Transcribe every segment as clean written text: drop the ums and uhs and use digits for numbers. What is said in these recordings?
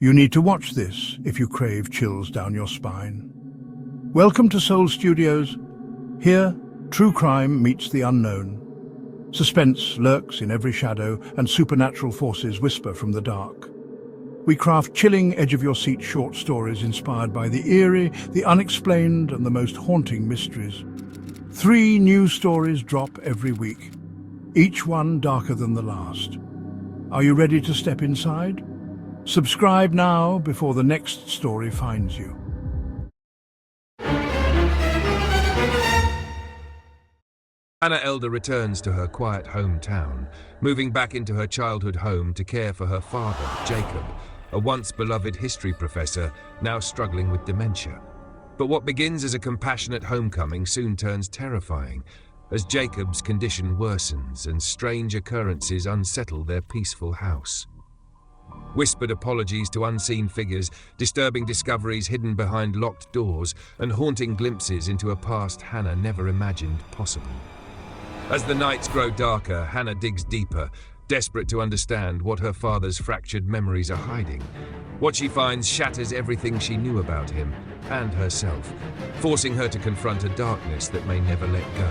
You need to watch this if you crave chills down your spine. Welcome to Soul Studios. Here, true crime meets the unknown. Suspense lurks in every shadow, and supernatural forces whisper from the dark. We craft chilling, edge-of-your-seat short stories inspired by the eerie, the unexplained, and the most haunting mysteries. 3 new stories drop every week, each one darker than the last. Are you ready to step inside? Subscribe now before the next story finds you. Hannah Elder returns to her quiet hometown, moving back into her childhood home to care for her father, Jacob, a once beloved history professor, now struggling with dementia. But what begins as a compassionate homecoming soon turns terrifying, as Jacob's condition worsens and strange occurrences unsettle their peaceful house. Whispered apologies to unseen figures, disturbing discoveries hidden behind locked doors, and haunting glimpses into a past Hannah never imagined possible. As the nights grow darker, Hannah digs deeper, desperate to understand what her father's fractured memories are hiding. What she finds shatters everything she knew about him and herself, forcing her to confront a darkness that may never let go.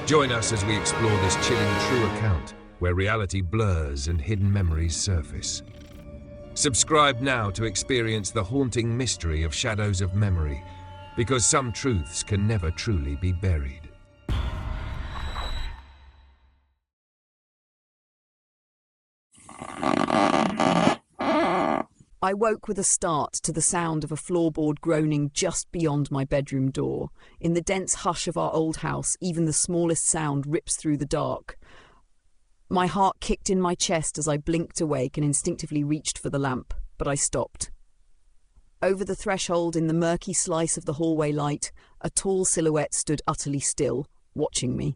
Join us as we explore this chilling true account, where reality blurs and hidden memories surface. Subscribe now to experience the haunting mystery of Shadows of Memory, because some truths can never truly be buried. I woke with a start to the sound of a floorboard groaning just beyond my bedroom door. In the dense hush of our old house, even the smallest sound rips through the dark. My heart kicked in my chest as I blinked awake and instinctively reached for the lamp, but I stopped. Over the threshold, in the murky slice of the hallway light, a tall silhouette stood utterly still, watching me.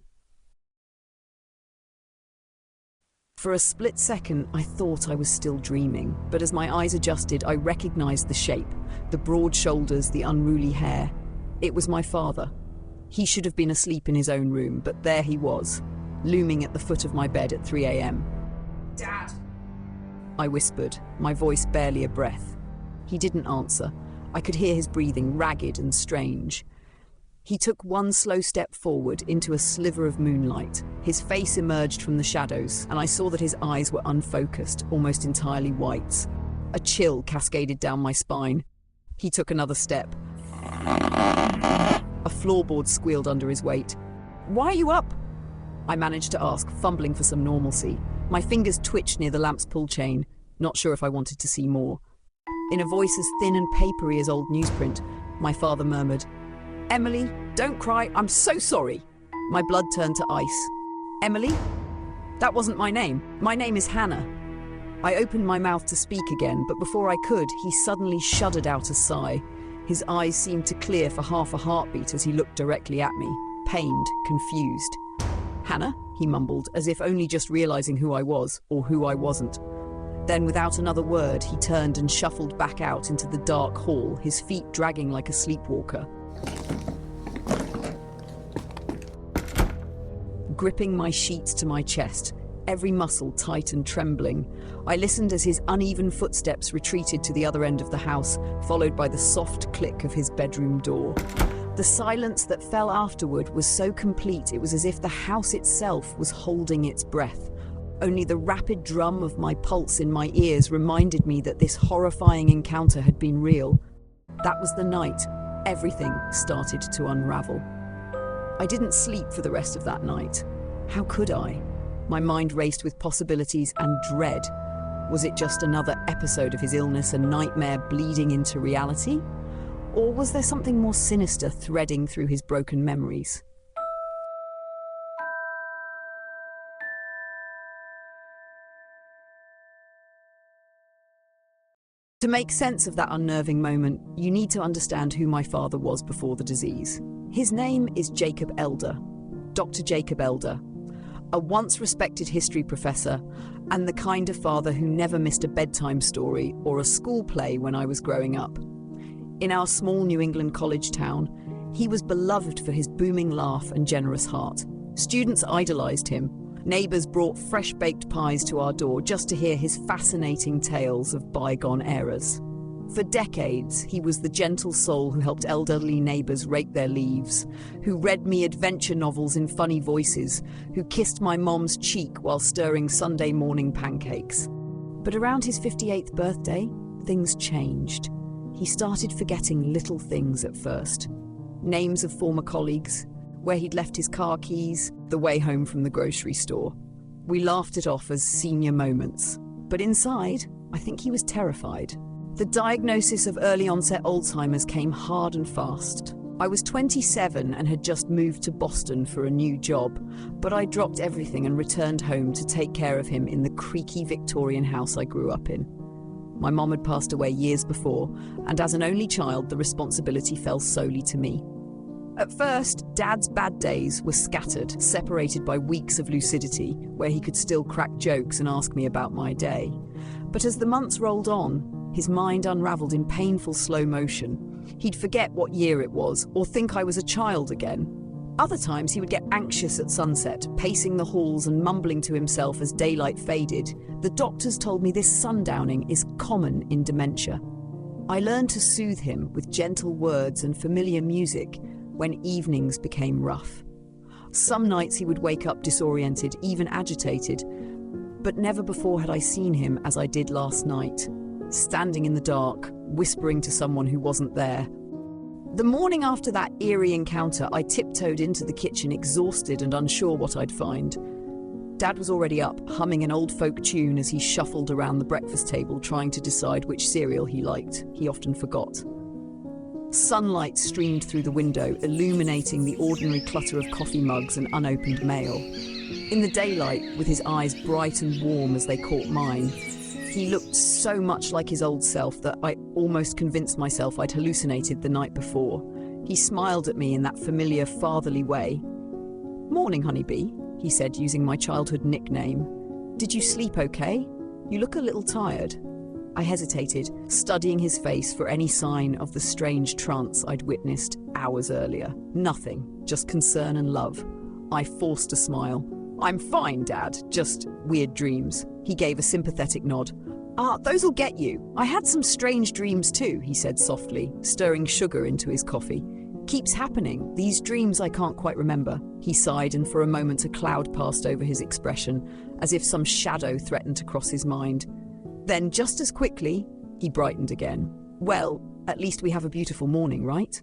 For a split second, I thought I was still dreaming, but as my eyes adjusted, I recognized the shape, the broad shoulders, the unruly hair. It was my father. He should have been asleep in his own room, but there he was, looming at the foot of my bed at 3 a.m. "Dad!" I whispered, my voice barely a breath. He didn't answer. I could hear his breathing, ragged and strange. He took one slow step forward into a sliver of moonlight. His face emerged from the shadows, and I saw that his eyes were unfocused, almost entirely white. A chill cascaded down my spine. He took another step. A floorboard squealed under his weight. "Why are you up?" I managed to ask, fumbling for some normalcy. My fingers twitched near the lamp's pull chain, not sure if I wanted to see more. In a voice as thin and papery as old newsprint, my father murmured, "Emily, don't cry, I'm so sorry." My blood turned to ice. "Emily? That wasn't my name. My name is Hannah." I opened my mouth to speak again, but before I could, he suddenly shuddered out a sigh. His eyes seemed to clear for half a heartbeat as he looked directly at me, pained, confused. "Hannah?" he mumbled, as if only just realizing who I was, or who I wasn't. Then, without another word, he turned and shuffled back out into the dark hall, his feet dragging like a sleepwalker. Gripping my sheets to my chest, every muscle tight and trembling, I listened as his uneven footsteps retreated to the other end of the house, followed by the soft click of his bedroom door. The silence that fell afterward was so complete it was as if the house itself was holding its breath. Only the rapid drum of my pulse in my ears reminded me that this horrifying encounter had been real. That was the night everything started to unravel. I didn't sleep for the rest of that night. How could I? My mind raced with possibilities and dread. Was it just another episode of his illness, a nightmare bleeding into reality? Or was there something more sinister threading through his broken memories? To make sense of that unnerving moment, you need to understand who my father was before the disease. His name is Jacob Elder, Dr. Jacob Elder, a once respected history professor and the kind of father who never missed a bedtime story or a school play when I was growing up. In our small New England college town, he was beloved for his booming laugh and generous heart. Students idolized him, Neighbours brought fresh-baked pies to our door just to hear his fascinating tales of bygone eras. For decades, he was the gentle soul who helped elderly neighbours rake their leaves, who read me adventure novels in funny voices, who kissed my mom's cheek while stirring Sunday morning pancakes. But around his 58th birthday, things changed. He started forgetting little things at first. Names of former colleagues, where he'd left his car keys, the way home from the grocery store. We laughed it off as senior moments. But inside, I think he was terrified. The diagnosis of early onset Alzheimer's came hard and fast. I was 27 and had just moved to Boston for a new job, but I dropped everything and returned home to take care of him in the creaky Victorian house I grew up in. My mom had passed away years before, and as an only child, the responsibility fell solely to me. At first, Dad's bad days were scattered, separated by weeks of lucidity, where he could still crack jokes and ask me about my day. But as the months rolled on, his mind unravelled in painful slow motion. He'd forget what year it was, or think I was a child again. Other times he would get anxious at sunset, pacing the halls and mumbling to himself as daylight faded. The doctors told me this sundowning is common in dementia. I learned to soothe him with gentle words and familiar music when evenings became rough. Some nights he would wake up disoriented, even agitated, but never before had I seen him as I did last night, standing in the dark, whispering to someone who wasn't there. The morning after that eerie encounter, I tiptoed into the kitchen, exhausted and unsure what I'd find. Dad was already up, humming an old folk tune as he shuffled around the breakfast table, trying to decide which cereal he liked. He often forgot. Sunlight streamed through the window, illuminating the ordinary clutter of coffee mugs and unopened mail. In the daylight, with his eyes bright and warm as they caught mine, he looked so much like his old self that I almost convinced myself I'd hallucinated the night before. He smiled at me in that familiar fatherly way. "Morning, honeybee," he said, using my childhood nickname. "Did you sleep okay? You look a little tired." I hesitated, studying his face for any sign of the strange trance I'd witnessed hours earlier. Nothing, just concern and love. I forced a smile. "I'm fine, Dad, just weird dreams." He gave a sympathetic nod. Those'll get you. I had some strange dreams too," he said softly, stirring sugar into his coffee. "Keeps happening, these dreams I can't quite remember." He sighed, and for a moment a cloud passed over his expression, as if some shadow threatened to cross his mind. Then, just as quickly, he brightened again. "Well, at least we have a beautiful morning, right?"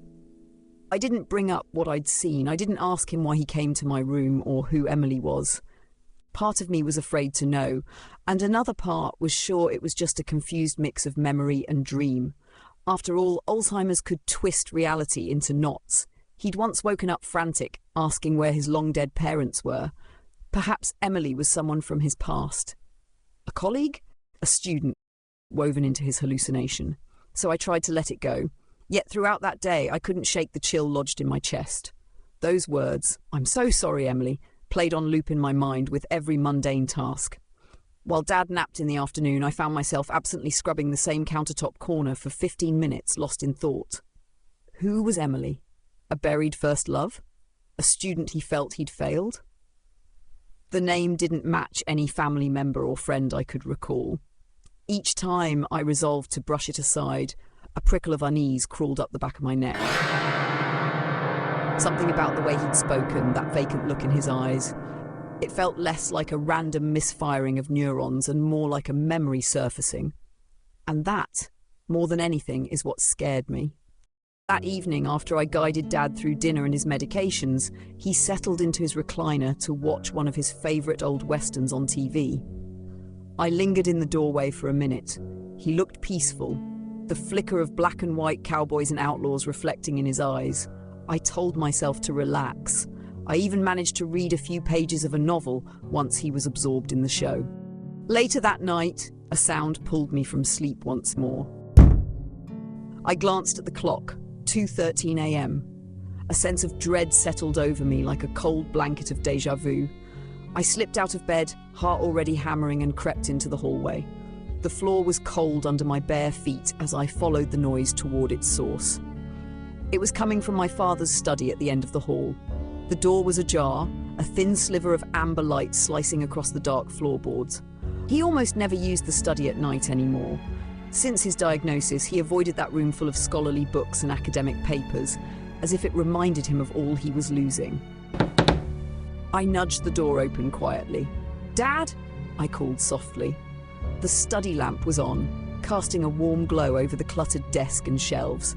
I didn't bring up what I'd seen. I didn't ask him why he came to my room or who Emily was. Part of me was afraid to know, and another part was sure it was just a confused mix of memory and dream. After all, Alzheimer's could twist reality into knots. He'd once woken up frantic, asking where his long-dead parents were. Perhaps Emily was someone from his past. A colleague? A student, woven into his hallucination. So I tried to let it go. Yet throughout that day, I couldn't shake the chill lodged in my chest. Those words, "I'm so sorry, Emily," played on loop in my mind with every mundane task. While Dad napped in the afternoon, I found myself absently scrubbing the same countertop corner for 15 minutes, lost in thought. Who was Emily? A buried first love? A student he felt he'd failed? The name didn't match any family member or friend I could recall. Each time I resolved to brush it aside, a prickle of unease crawled up the back of my neck. Something about the way he'd spoken, that vacant look in his eyes. It felt less like a random misfiring of neurons and more like a memory surfacing. And that, more than anything, is what scared me. That evening, after I guided Dad through dinner and his medications, he settled into his recliner to watch one of his favourite old westerns on TV. I lingered in the doorway for a minute. He looked peaceful, the flicker of black and white cowboys and outlaws reflecting in his eyes. I told myself to relax. I even managed to read a few pages of a novel once he was absorbed in the show. Later that night, a sound pulled me from sleep once more. I glanced at the clock, 2:13 a.m. A sense of dread settled over me like a cold blanket of déjà vu. I slipped out of bed, heart already hammering, and crept into the hallway. The floor was cold under my bare feet as I followed the noise toward its source. It was coming from my father's study at the end of the hall. The door was ajar, a thin sliver of amber light slicing across the dark floorboards. He almost never used the study at night anymore. Since his diagnosis, he avoided that room full of scholarly books and academic papers, as if it reminded him of all he was losing. I nudged the door open quietly. "Dad?" I called softly. The study lamp was on, casting a warm glow over the cluttered desk and shelves.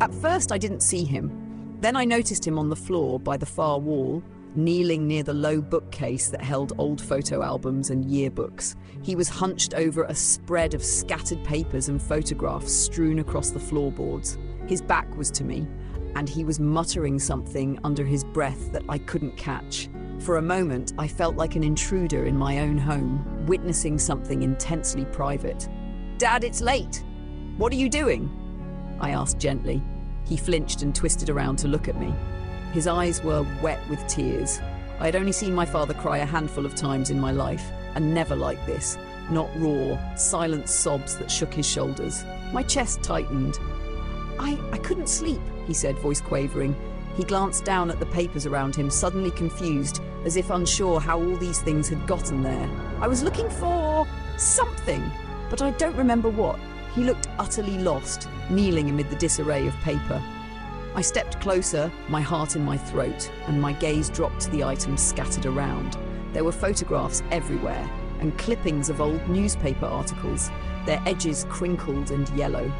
At first I didn't see him. Then I noticed him on the floor by the far wall, kneeling near the low bookcase that held old photo albums and yearbooks. He was hunched over a spread of scattered papers and photographs strewn across the floorboards. His back was to me, and he was muttering something under his breath that I couldn't catch. For a moment, I felt like an intruder in my own home, witnessing something intensely private. "Dad, it's late. What are you doing?" I asked gently. He flinched and twisted around to look at me. His eyes were wet with tears. I had only seen my father cry a handful of times in my life, and never like this. Not raw, silent sobs that shook his shoulders. My chest tightened. I couldn't sleep," he said, voice quavering. He glanced down at the papers around him, suddenly confused, as if unsure how all these things had gotten there. "I was looking for something, but I don't remember what." He looked utterly lost, kneeling amid the disarray of paper. I stepped closer, my heart in my throat, and my gaze dropped to the items scattered around. There were photographs everywhere, and clippings of old newspaper articles, their edges crinkled and yellow.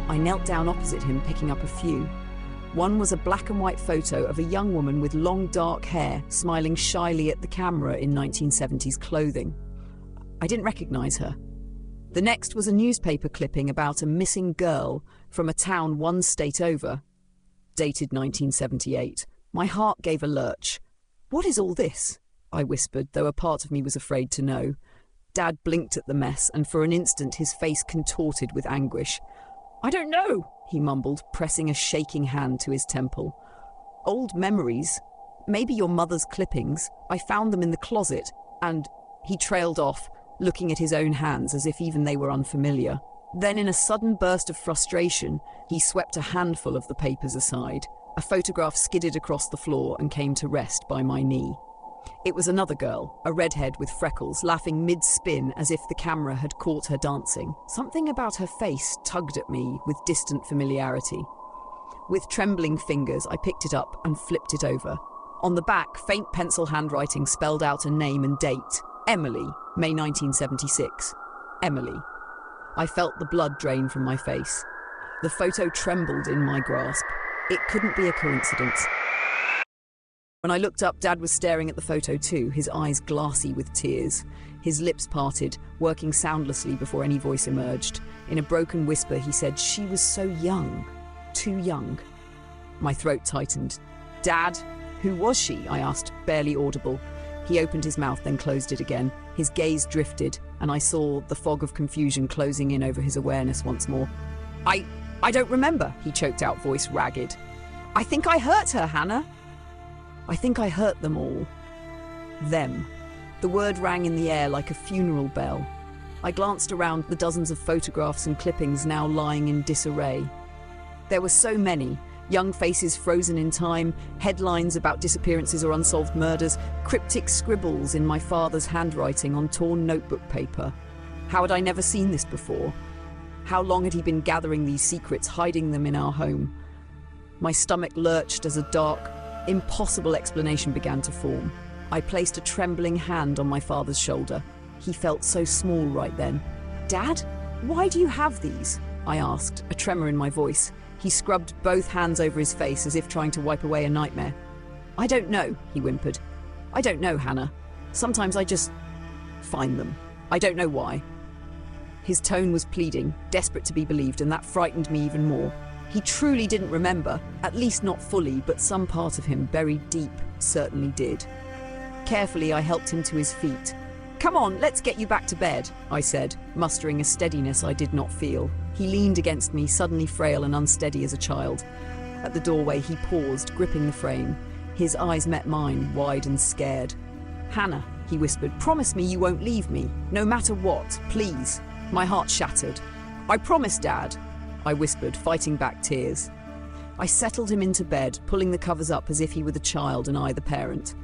I knelt down opposite him, picking up a few. One was a black and white photo of a young woman with long dark hair, smiling shyly at the camera in 1970s clothing. I didn't recognize her. The next was a newspaper clipping about a missing girl from a town one state over, dated 1978. My heart gave a lurch. "What is all this?" I whispered, though a part of me was afraid to know. Dad blinked at the mess, and for an instant his face contorted with anguish. "I don't know," he mumbled, pressing a shaking hand to his temple. "Old memories. Maybe your mother's clippings. I found them in the closet," and he trailed off, looking at his own hands as if even they were unfamiliar. Then, in a sudden burst of frustration, he swept a handful of the papers aside. A photograph skidded across the floor and came to rest by my knee. It was another girl, a redhead with freckles, laughing mid-spin as if the camera had caught her dancing. Something about her face tugged at me with distant familiarity. With trembling fingers, I picked it up and flipped it over. On the back, faint pencil handwriting spelled out a name and date. Emily, May 1976. Emily. I felt the blood drain from my face. The photo trembled in my grasp. It couldn't be a coincidence. When I looked up, Dad was staring at the photo too, his eyes glassy with tears. His lips parted, working soundlessly before any voice emerged. In a broken whisper, he said, "She was so young. Too young." My throat tightened. "Dad, who was she?" I asked, barely audible. He opened his mouth, then closed it again. His gaze drifted, and I saw the fog of confusion closing in over his awareness once more. I don't remember," he choked out, voice ragged. "I think I hurt her, Hannah. I think I hurt them all." Them. The word rang in the air like a funeral bell. I glanced around the dozens of photographs and clippings now lying in disarray. There were so many. Young faces frozen in time, headlines about disappearances or unsolved murders, cryptic scribbles in my father's handwriting on torn notebook paper. How had I never seen this before? How long had he been gathering these secrets, hiding them in our home? My stomach lurched as a dark, impossible explanation began to form. I placed a trembling hand on my father's shoulder. He felt so small right then. "Dad, why do you have these?" I asked, a tremor in my voice. He scrubbed both hands over his face as if trying to wipe away a nightmare. "I don't know," he whimpered. "I don't know, Hannah. Sometimes I just find them. I don't know why." His tone was pleading, desperate to be believed, and that frightened me even more. He truly didn't remember, at least not fully, but some part of him, buried deep, certainly did. Carefully, I helped him to his feet. "Come on, let's get you back to bed," I said, mustering a steadiness I did not feel. He leaned against me, suddenly frail and unsteady as a child. At the doorway, he paused, gripping the frame. His eyes met mine, wide and scared. "Hannah," he whispered, "promise me you won't leave me, no matter what, please." My heart shattered. "I promise, Dad," I whispered, fighting back tears. I settled him into bed, pulling the covers up as if he were the child and I the parent.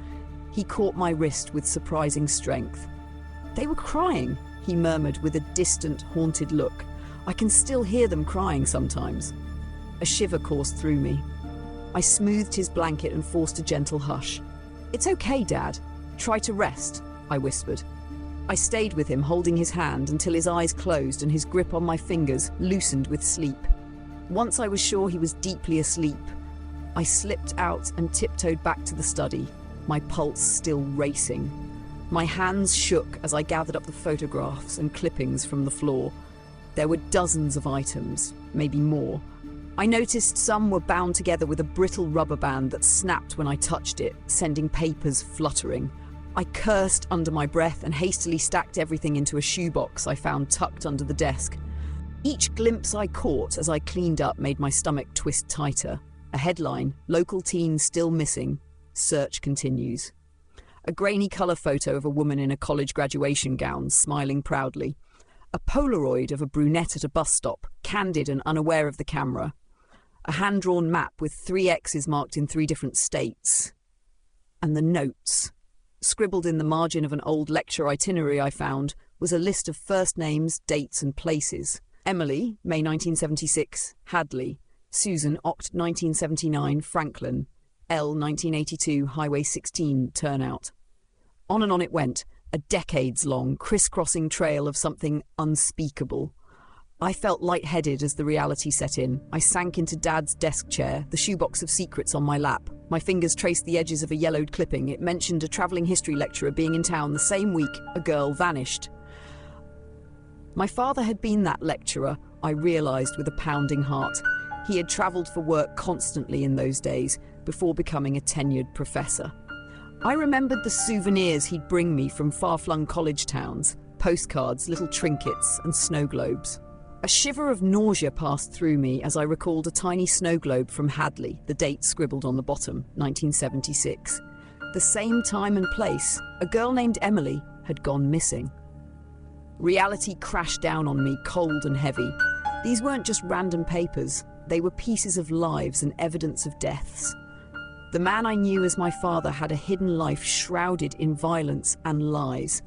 He caught my wrist with surprising strength. "They were crying," he murmured with a distant, haunted look. "I can still hear them crying sometimes." A shiver coursed through me. I smoothed his blanket and forced a gentle hush. "It's okay, Dad. Try to rest," I whispered. I stayed with him, holding his hand until his eyes closed and his grip on my fingers loosened with sleep. Once I was sure he was deeply asleep, I slipped out and tiptoed back to the study, my pulse still racing. My hands shook as I gathered up the photographs and clippings from the floor. There were dozens of items, maybe more. I noticed some were bound together with a brittle rubber band that snapped when I touched it, sending papers fluttering. I cursed under my breath and hastily stacked everything into a shoebox I found tucked under the desk. Each glimpse I caught as I cleaned up made my stomach twist tighter. A headline, "Local teen still missing. Search continues." A grainy colour photo of a woman in a college graduation gown, smiling proudly. A Polaroid of a brunette at a bus stop, candid and unaware of the camera. A hand-drawn map with 3 X's marked in 3 different states. And the notes. Scribbled in the margin of an old lecture itinerary I found was a list of first names, dates and places. Emily, May 1976, Hadley. Susan, Oct. 1979, Franklin. L. 1982, Highway 16, Turnout. On and on it went, a decades-long, crisscrossing trail of something unspeakable. I felt lightheaded as the reality set in. I sank into Dad's desk chair, the shoebox of secrets on my lap. My fingers traced the edges of a yellowed clipping. It mentioned a travelling history lecturer being in town the same week a girl vanished. My father had been that lecturer, I realised with a pounding heart. He had travelled for work constantly in those days, before becoming a tenured professor. I remembered the souvenirs he'd bring me from far-flung college towns, postcards, little trinkets, and snow globes. A shiver of nausea passed through me as I recalled a tiny snow globe from Hadley, the date scribbled on the bottom, 1976. The same time and place, a girl named Emily had gone missing. Reality crashed down on me, cold and heavy. These weren't just random papers. They were pieces of lives and evidence of deaths. The man I knew as my father had a hidden life shrouded in violence and lies.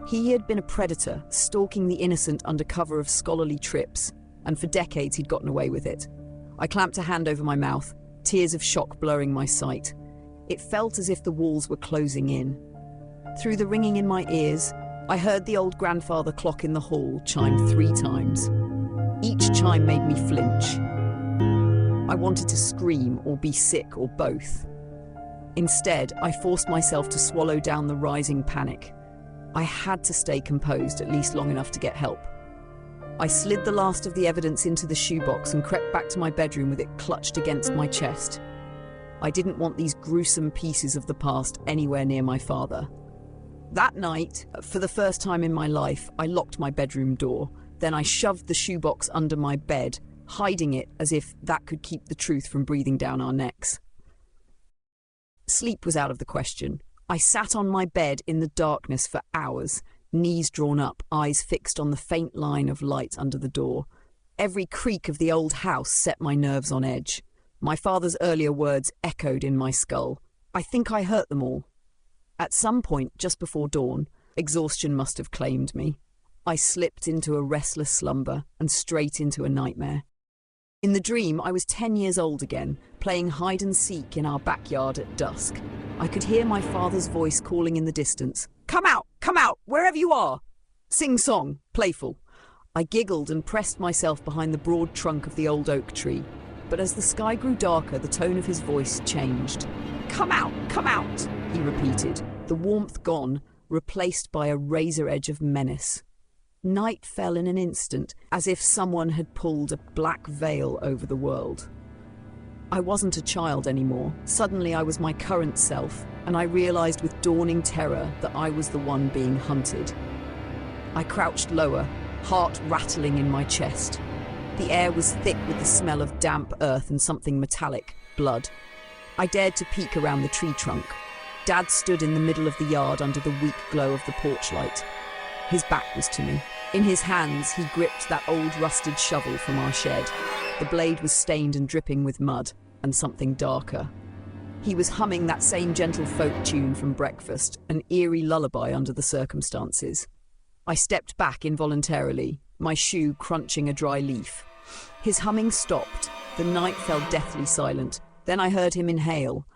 He had been a predator, stalking the innocent under cover of scholarly trips, and for decades he'd gotten away with it. I clamped a hand over my mouth, tears of shock blurring my sight. It felt as if the walls were closing in. Through the ringing in my ears, I heard the old grandfather clock in the hall chime 3 times. Each chime made me flinch. I wanted to scream or be sick or both. Instead, I forced myself to swallow down the rising panic. I had to stay composed at least long enough to get help. I slid the last of the evidence into the shoebox and crept back to my bedroom with it clutched against my chest. I didn't want these gruesome pieces of the past anywhere near my father. That night, for the first time in my life, I locked my bedroom door. Then I shoved the shoebox under my bed, hiding it as if that could keep the truth from breathing down our necks. Sleep was out of the question. I sat on my bed in the darkness for hours, knees drawn up, eyes fixed on the faint line of light under the door. Every creak of the old house set my nerves on edge. My father's earlier words echoed in my skull. I think I hurt them all. At some point, just before dawn, exhaustion must have claimed me. I slipped into a restless slumber and straight into a nightmare. In the dream, I was 10 years old again, playing hide and seek in our backyard at dusk. I could hear my father's voice calling in the distance. Come out, wherever you are! Sing-song, playful. I giggled and pressed myself behind the broad trunk of the old oak tree. But as the sky grew darker, the tone of his voice changed. Come out, he repeated, the warmth gone, replaced by a razor edge of menace. Night fell in an instant, as if someone had pulled a black veil over the world. I wasn't a child anymore. Suddenly I was my current self, and I realized with dawning terror that I was the one being hunted. I crouched lower, heart rattling in my chest. The air was thick with the smell of damp earth and something metallic, blood. I dared to peek around the tree trunk. Dad stood in the middle of the yard under the weak glow of the porch light. His back was to me. In his hands, he gripped that old rusted shovel from our shed. The blade was stained and dripping with mud, and something darker. He was humming that same gentle folk tune from breakfast, an eerie lullaby under the circumstances. I stepped back involuntarily, my shoe crunching a dry leaf. His humming stopped. The night fell deathly silent. Then I heard him inhale,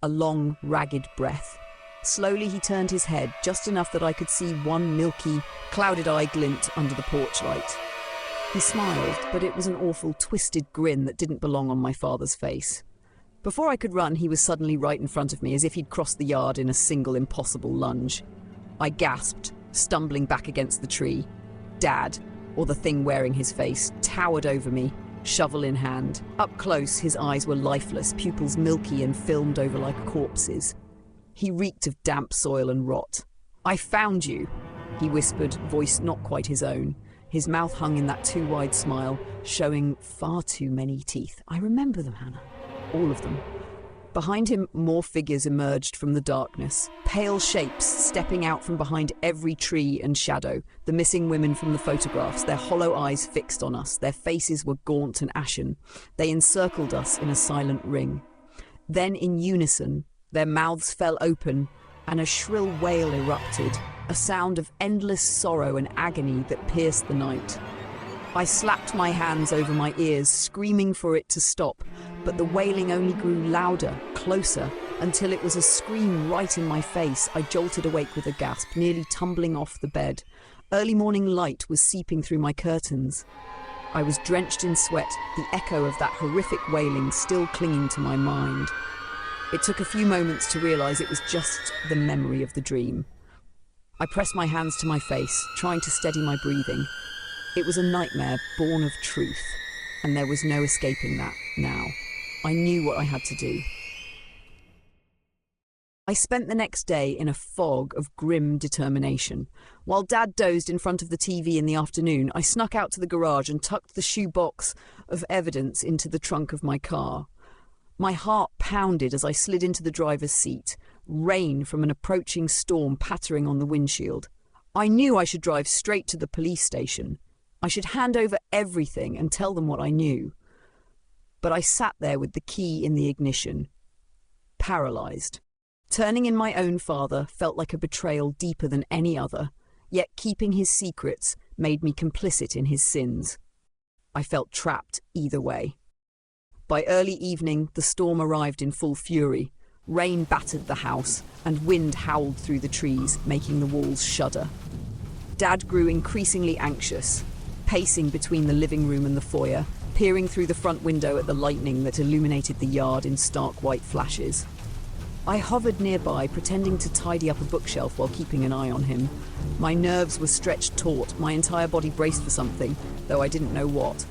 a long, ragged breath. Slowly he turned his head, just enough that I could see one milky, clouded eye glint under the porch light. He smiled, but it was an awful, twisted grin that didn't belong on my father's face. Before I could run, he was suddenly right in front of me, as if he'd crossed the yard in a single impossible lunge. I gasped, stumbling back against the tree. Dad, or the thing wearing his face, towered over me, shovel in hand. Up close, his eyes were lifeless, pupils milky and filmed over like corpses. He reeked of damp soil and rot. "I found you," he whispered, voice not quite his own. His mouth hung in that too wide smile, showing far too many teeth. I remember them, Hannah. All of them. Behind him, more figures emerged from the darkness. Pale shapes stepping out from behind every tree and shadow. The missing women from the photographs, their hollow eyes fixed on us. Their faces were gaunt and ashen. They encircled us in a silent ring. Then, in unison, their mouths fell open and a shrill wail erupted, a sound of endless sorrow and agony that pierced the night. I slapped my hands over my ears, screaming for it to stop, but the wailing only grew louder, closer, until it was a scream right in my face. I jolted awake with a gasp, nearly tumbling off the bed. Early morning light was seeping through my curtains. I was drenched in sweat, the echo of that horrific wailing still clinging to my mind. It took a few moments to realise it was just the memory of the dream. I pressed my hands to my face, trying to steady my breathing. It was a nightmare born of truth, and there was no escaping that now. I knew what I had to do. I spent the next day in a fog of grim determination. While Dad dozed in front of the TV in the afternoon, I snuck out to the garage and tucked the shoebox of evidence into the trunk of my car. My heart pounded as I slid into the driver's seat, rain from an approaching storm pattering on the windshield. I knew I should drive straight to the police station. I should hand over everything and tell them what I knew. But I sat there with the key in the ignition, paralysed. Turning in my own father felt like a betrayal deeper than any other, yet keeping his secrets made me complicit in his sins. I felt trapped either way. By early evening, the storm arrived in full fury. Rain battered the house, and wind howled through the trees, making the walls shudder. Dad grew increasingly anxious, pacing between the living room and the foyer, peering through the front window at the lightning that illuminated the yard in stark white flashes. I hovered nearby, pretending to tidy up a bookshelf while keeping an eye on him. My nerves were stretched taut, my entire body braced for something, though I didn't know what.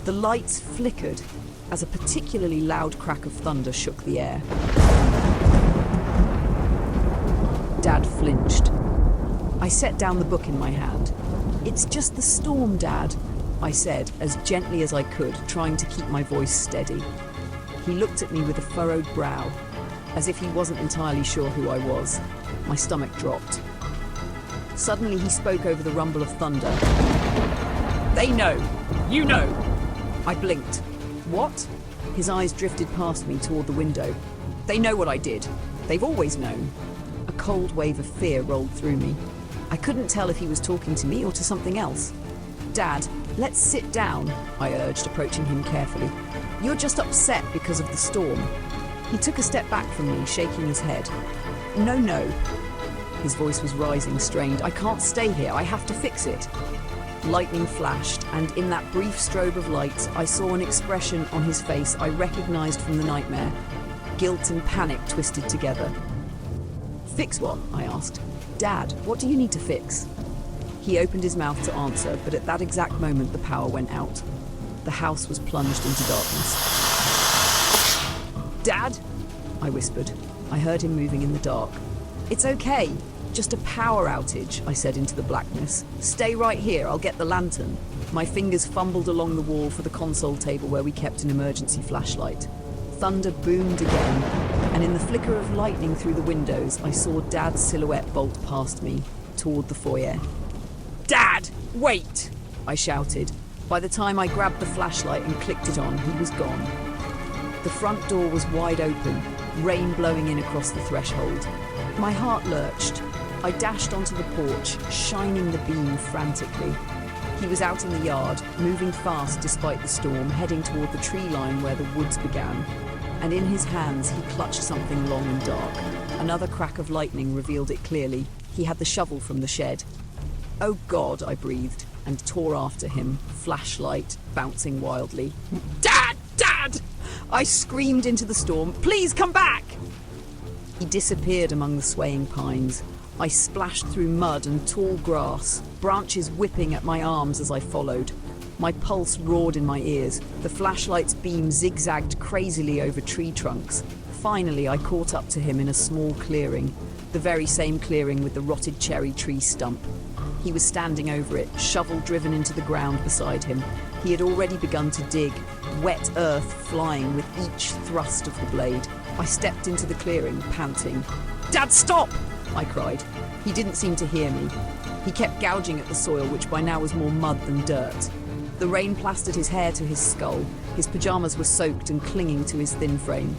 The lights flickered as a particularly loud crack of thunder shook the air. Dad flinched. I set down the book in my hand. "It's just the storm, Dad," I said, as gently as I could, trying to keep my voice steady. He looked at me with a furrowed brow, as if he wasn't entirely sure who I was. My stomach dropped. Suddenly he spoke over the rumble of thunder. "They know! You know!" I blinked. "What?" His eyes drifted past me toward the window. "They know what I did. They've always known." A cold wave of fear rolled through me. I couldn't tell if he was talking to me or to something else. "Dad, let's sit down," I urged, approaching him carefully. "You're just upset because of the storm." He took a step back from me, shaking his head. No. His voice was rising, strained. "I can't stay here. I have to fix it." Lightning flashed, and in that brief strobe of light, I saw an expression on his face I recognized from the nightmare. Guilt and panic twisted together. "Fix what?" I asked. "Dad, what do you need to fix?" He opened his mouth to answer, but at that exact moment the power went out. The house was plunged into darkness. "Dad?" I whispered. I heard him moving in the dark. "It's okay. Just a power outage," I said into the blackness. "Stay right here, I'll get the lantern." My fingers fumbled along the wall for the console table where we kept an emergency flashlight. Thunder boomed again, and in the flicker of lightning through the windows, I saw Dad's silhouette bolt past me, toward the foyer. "Dad, wait!" I shouted. By the time I grabbed the flashlight and clicked it on, he was gone. The front door was wide open, rain blowing in across the threshold. My heart lurched. I dashed onto the porch, shining the beam frantically. He was out in the yard, moving fast despite the storm, heading toward the tree line where the woods began. And in his hands he clutched something long and dark. Another crack of lightning revealed it clearly. He had the shovel from the shed. "Oh God," I breathed, and tore after him, flashlight bouncing wildly. "Dad! Dad!" I screamed into the storm. "Please come back!" He disappeared among the swaying pines. I splashed through mud and tall grass, branches whipping at my arms as I followed. My pulse roared in my ears. The flashlight's beam zigzagged crazily over tree trunks. Finally, I caught up to him in a small clearing, the very same clearing with the rotted cherry tree stump. He was standing over it, shovel driven into the ground beside him. He had already begun to dig, wet earth flying with each thrust of the blade. I stepped into the clearing, panting. "Dad, stop!" I cried. He didn't seem to hear me. He kept gouging at the soil, which by now was more mud than dirt. The rain plastered his hair to his skull. His pajamas were soaked and clinging to his thin frame.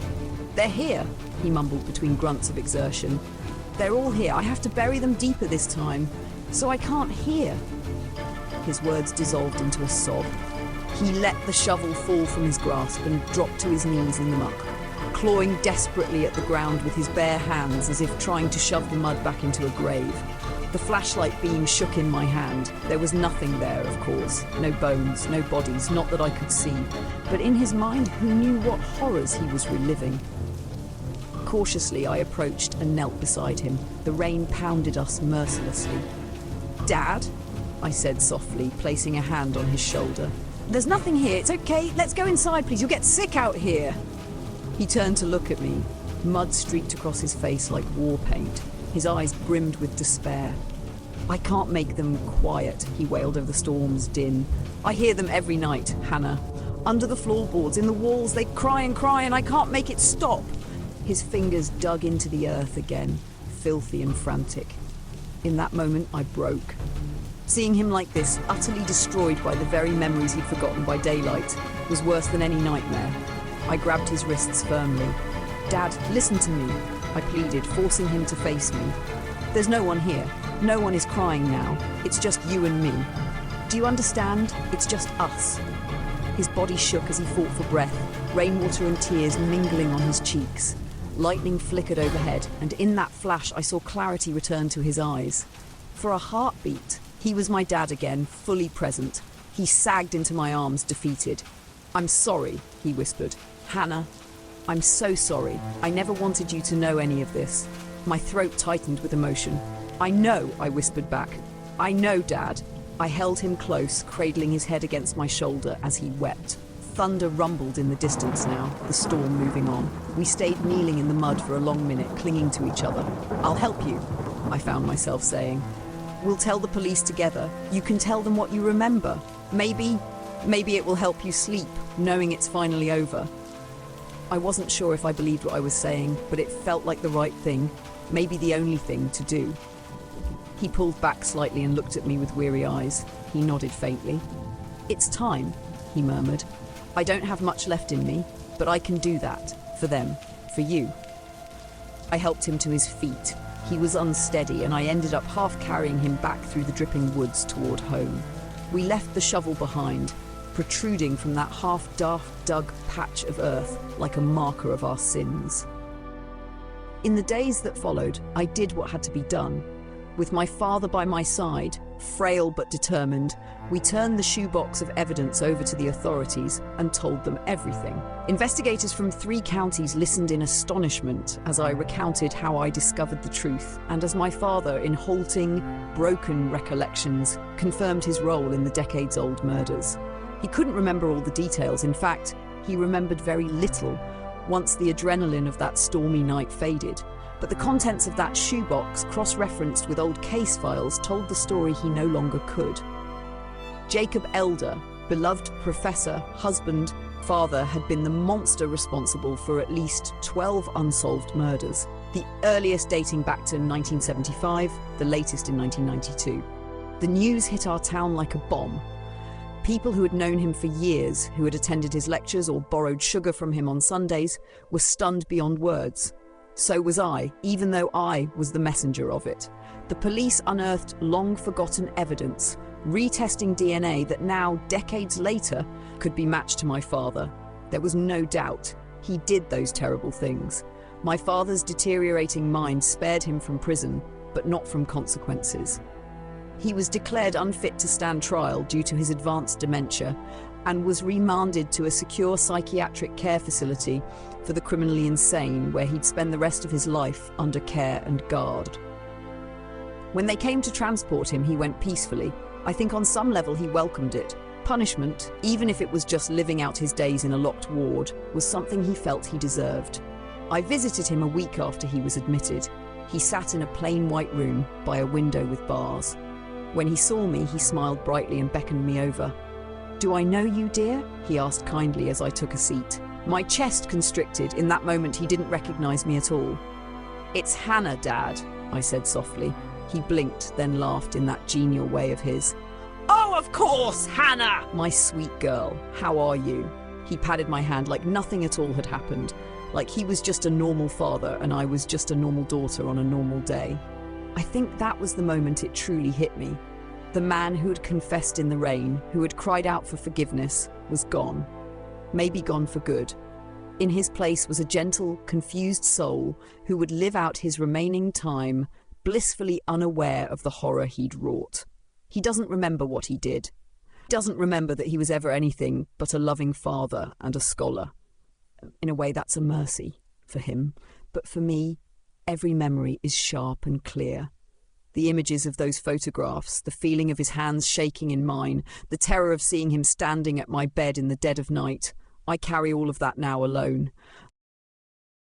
"They're here," he mumbled between grunts of exertion. "They're all here. I have to bury them deeper this time, so I can't hear." His words dissolved into a sob. He let the shovel fall from his grasp and dropped to his knees in the muck, clawing desperately at the ground with his bare hands as if trying to shove the mud back into a grave. The flashlight beam shook in my hand. There was nothing there, of course. No bones, no bodies, not that I could see. But in his mind, who knew what horrors he was reliving? Cautiously, I approached and knelt beside him. The rain pounded us mercilessly. "Dad?" I said softly, placing a hand on his shoulder. "There's nothing here. It's okay. Let's go inside, please. You'll get sick out here." He turned to look at me. Mud streaked across his face like war paint. His eyes brimmed with despair. "I can't make them quiet," he wailed over the storm's din. "I hear them every night, Hannah. Under the floorboards, in the walls, they cry, and I can't make it stop." His fingers dug into the earth again, filthy and frantic. In that moment, I broke. Seeing him like this, utterly destroyed by the very memories he'd forgotten by daylight, was worse than any nightmare. I grabbed his wrists firmly. "Dad, listen to me," I pleaded, forcing him to face me. "There's no one here. No one is crying now. It's just you and me. Do you understand? It's just us." His body shook as he fought for breath, rainwater and tears mingling on his cheeks. Lightning flickered overhead, and in that flash I saw clarity return to his eyes. For a heartbeat, he was my dad again, fully present. He sagged into my arms, defeated. "I'm sorry," he whispered. "Hannah, I'm so sorry. I never wanted you to know any of this." My throat tightened with emotion. "I know," I whispered back. "I know, Dad." I held him close, cradling his head against my shoulder as he wept. Thunder rumbled in the distance now, the storm moving on. We stayed kneeling in the mud for a long minute, clinging to each other. "I'll help you," I found myself saying. "We'll tell the police together. You can tell them what you remember. Maybe it will help you sleep, knowing it's finally over." I wasn't sure if I believed what I was saying, but it felt like the right thing, maybe the only thing to do. He pulled back slightly and looked at me with weary eyes. He nodded faintly. "It's time," he murmured. "I don't have much left in me, but I can do that. For them. For you." I helped him to his feet. He was unsteady, and I ended up half carrying him back through the dripping woods toward home. We left the shovel behind, protruding from that half-daft dug patch of earth like a marker of our sins. In the days that followed, I did what had to be done. With my father by my side, frail but determined, we turned the shoebox of evidence over to the authorities and told them everything. Investigators from 3 counties listened in astonishment as I recounted how I discovered the truth, and as my father, in halting, broken recollections, confirmed his role in the decades-old murders. He couldn't remember all the details. In fact, he remembered very little once the adrenaline of that stormy night faded. But the contents of that shoebox, cross-referenced with old case files, told the story he no longer could. Jacob Elder, beloved professor, husband, father, had been the monster responsible for at least 12 unsolved murders, the earliest dating back to 1975, the latest in 1992. The news hit our town like a bomb. People who had known him for years, who had attended his lectures or borrowed sugar from him on Sundays, were stunned beyond words. So was I, even though I was the messenger of it. The police unearthed long-forgotten evidence, retesting DNA that now, decades later, could be matched to my father. There was no doubt. He did those terrible things. My father's deteriorating mind spared him from prison, but not from consequences. He was declared unfit to stand trial due to his advanced dementia and was remanded to a secure psychiatric care facility for the criminally insane, where he'd spend the rest of his life under care and guard. When they came to transport him, he went peacefully. I think on some level he welcomed it. Punishment, even if it was just living out his days in a locked ward, was something he felt he deserved. I visited him a week after he was admitted. He sat in a plain white room by a window with bars. When he saw me, he smiled brightly and beckoned me over. "Do I know you, dear?" he asked kindly as I took a seat. My chest constricted. In that moment, he didn't recognize me at all. "It's Hannah, Dad," I said softly. He blinked, then laughed in that genial way of his. "Oh, of course, Hannah! My sweet girl, how are you?" He patted my hand like nothing at all had happened, like he was just a normal father and I was just a normal daughter on a normal day. I think that was the moment it truly hit me. The man who had confessed in the rain, who had cried out for forgiveness, was gone. Maybe gone for good. In his place was a gentle, confused soul who would live out his remaining time blissfully unaware of the horror he'd wrought. He doesn't remember what he did. He doesn't remember that he was ever anything but a loving father and a scholar. In a way, that's a mercy for him. But for me, every memory is sharp and clear. The images of those photographs, the feeling of his hands shaking in mine, the terror of seeing him standing at my bed in the dead of night, I carry all of that now alone.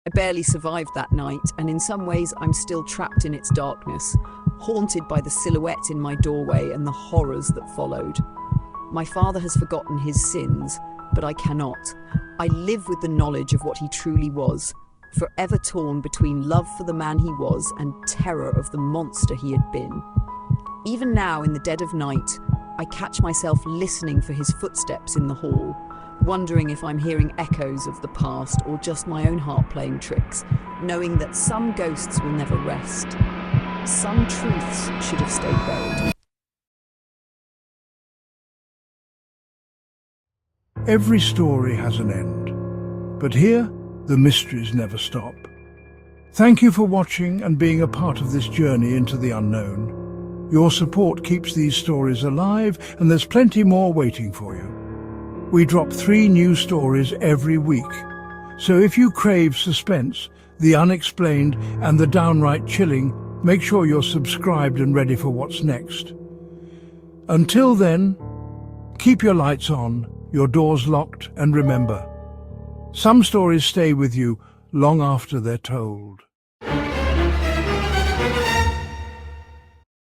I barely survived that night, and in some ways I'm still trapped in its darkness, haunted by the silhouette in my doorway and the horrors that followed. My father has forgotten his sins, but I cannot. I live with the knowledge of what he truly was, forever torn between love for the man he was and terror of the monster he had been. Even now, in the dead of night, I catch myself listening for his footsteps in the hall, wondering if I'm hearing echoes of the past or just my own heart playing tricks, knowing that some ghosts will never rest. Some truths should have stayed buried. Every story has an end, but here, the mysteries never stop. Thank you for watching and being a part of this journey into the unknown. Your support keeps these stories alive, and there's plenty more waiting for you. We drop 3 new stories every week, so if you crave suspense, the unexplained and the downright chilling, make sure you're subscribed and ready for what's next. Until then, keep your lights on, your doors locked, and remember, some stories stay with you long after they're told.